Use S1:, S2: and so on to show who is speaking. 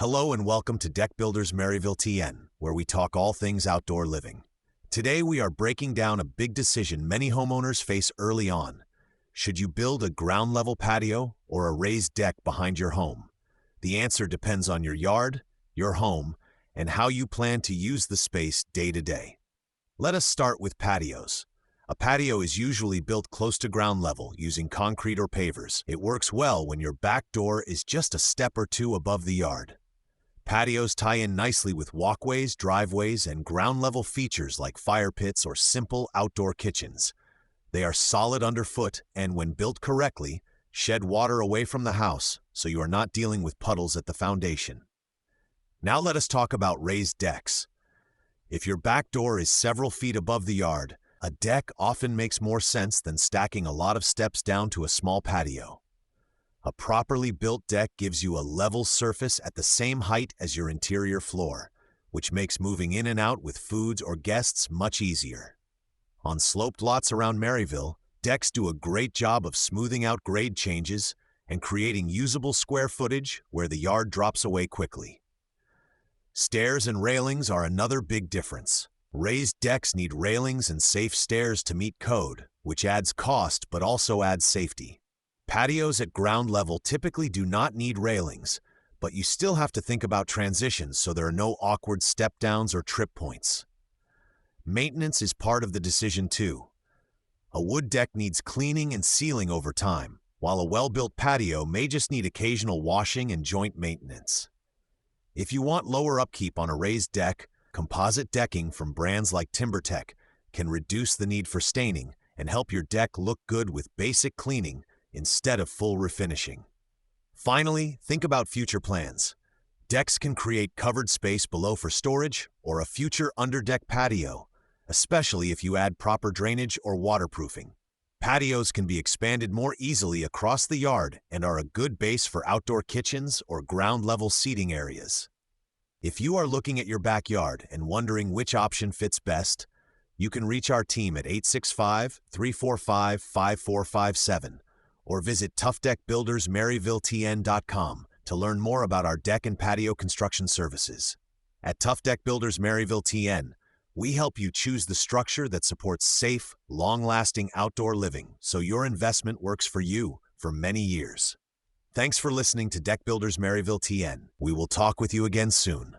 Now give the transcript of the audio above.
S1: Hello and welcome to Deck Builders Maryville TN, where we talk all things outdoor living. Today we are breaking down a big decision many homeowners face early on. Should you build a ground-level patio or a raised deck behind your home? The answer depends on your yard, your home, and how you plan to use the space day to day. Let us start with patios. A patio is usually built close to ground level using concrete or pavers. It works well when your back door is just a step or two above the yard. Patios tie in nicely with walkways, driveways, and ground-level features like fire pits or simple outdoor kitchens. They are solid underfoot and, when built correctly, shed water away from the house, so you are not dealing with puddles at the foundation. Now let us talk about raised decks. If your back door is several feet above the yard, a deck often makes more sense than stacking a lot of steps down to a small patio. A properly built deck gives you a level surface at the same height as your interior floor, which makes moving in and out with foods or guests much easier. On sloped lots around Maryville, decks do a great job of smoothing out grade changes and creating usable square footage where the yard drops away quickly. Stairs and railings are another big difference. Raised decks need railings and safe stairs to meet code, which adds cost but also adds safety. Patios at ground level typically do not need railings, but you still have to think about transitions so there are no awkward step-downs or trip points. Maintenance is part of the decision too. A wood deck needs cleaning and sealing over time, while a well-built patio may just need occasional washing and joint maintenance. If you want lower upkeep on a raised deck, composite decking from brands like TimberTech can reduce the need for staining and help your deck look good with basic cleaning instead of full refinishing. Finally, think about future plans. Decks can create covered space below for storage or a future underdeck patio, especially if you add proper drainage or waterproofing. Patios can be expanded more easily across the yard and are a good base for outdoor kitchens or ground-level seating areas. If you are looking at your backyard and wondering which option fits best, you can reach our team at 865-345-5457 or visit toughdeckbuildersmaryville.tn.com to learn more about our deck and patio construction services. At Tough Deck Builders Maryville TN, we help you choose the structure that supports safe, long-lasting outdoor living so your investment works for you for many years. Thanks for listening to Deck Builders Maryville TN. We will talk with you again soon.